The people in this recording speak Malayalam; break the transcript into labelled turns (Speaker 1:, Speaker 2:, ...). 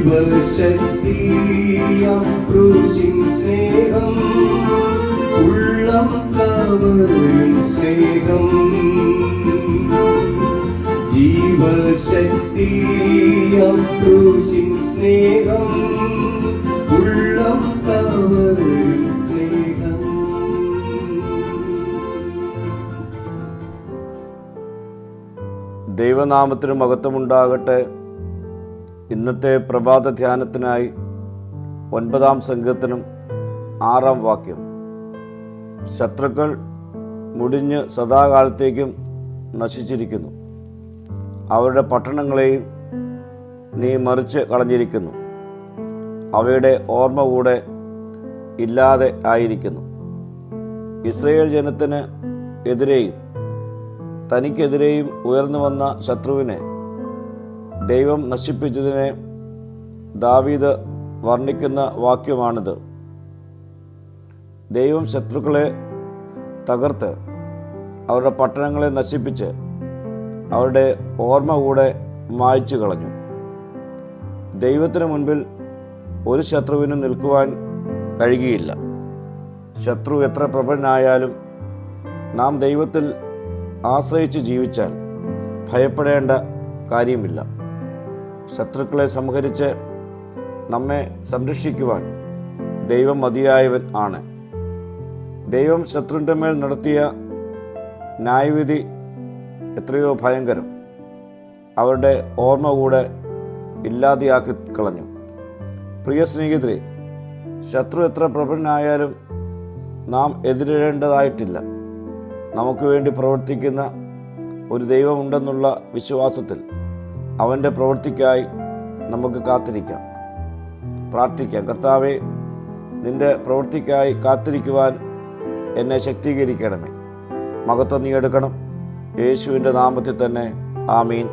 Speaker 1: ജീവശക്തിയാം ക്രൂശിൻ സ്നേഹം, ഉള്ളം കവരും സ്നേഹം. ജീവശക്തിയാം ക്രൂശിൻ സ്നേഹം, ഉള്ളം കവരും സ്നേഹം.
Speaker 2: ദൈവനാമത്തിന് മഹത്വമുണ്ടാകട്ടെ. ഇന്നത്തെ പ്രഭാത ധ്യാനത്തിനായി 9-ാം സങ്കീർത്തനം 6-ാം വാക്യം. ശത്രുക്കൾ മുടിഞ്ഞ് സദാകാലത്തേക്കും നശിച്ചിരിക്കുന്നു, അവരുടെ പട്ടണങ്ങളെയും നീ മറിച്ച് കളഞ്ഞിരിക്കുന്നു, അവയുടെ ഓർമ്മ കൂടെ ഇല്ലാതെ ആയിരിക്കുന്നു. ഇസ്രായേൽ ജനത്തിന് എതിരെയും തനിക്കെതിരെയും ഉയർന്നു വന്ന ശത്രുവിനെ ദൈവം നശിപ്പിച്ചതിനെ ദാവീദ് വർണ്ണിക്കുന്ന വാക്യമാണിത്. ദൈവം ശത്രുക്കളെ തകർത്ത് അവരുടെ പട്ടണങ്ങളെ നശിപ്പിച്ച് അവരുടെ ഓർമ്മ കൂടെ മായ്ച്ചു കളഞ്ഞു. ദൈവത്തിന് മുൻപിൽ ഒരു ശത്രുവിനും നിൽക്കുവാൻ കഴിയുകയില്ല. ശത്രു എത്ര പ്രബലനായാലും നാം ദൈവത്തിൽ ആശ്രയിച്ച് ജീവിച്ചാൽ ഭയപ്പെടേണ്ട കാര്യമില്ല. ശത്രുക്കളെ സംഹരിച്ച് നമ്മെ സംരക്ഷിക്കുവാൻ ദൈവം മതിയായവൻ ആണ്. ദൈവം ശത്രുവിൻ്റെ മേൽ നടത്തിയ ന്യായവിധി എത്രയോ ഭയങ്കരം. അവരുടെ ഓർമ്മ കൂടെ ഇല്ലാതെയാക്കി കളഞ്ഞു. പ്രിയ സ്നേഹിതരെ, ശത്രു എത്ര പ്രബലനായാലും നാം എതിരിടേണ്ടതായിട്ടില്ല. നമുക്ക് വേണ്ടി പ്രവർത്തിക്കുന്ന ഒരു ദൈവമുണ്ടെന്നുള്ള വിശ്വാസത്തിൽ അവൻ്റെ പ്രവൃത്തിക്കായി നമുക്ക് കാത്തിരിക്കാം, പ്രാർത്ഥിക്കാം. കർത്താവേ, നിൻ്റെ പ്രവൃത്തിക്കായി കാത്തിരിക്കുവാൻ എന്നെ ശക്തീകരിക്കണമേ. മഹത്വം നീ എടുക്കണം. യേശുവിൻ്റെ നാമത്തിൽ തന്നെ. ആമീൻ.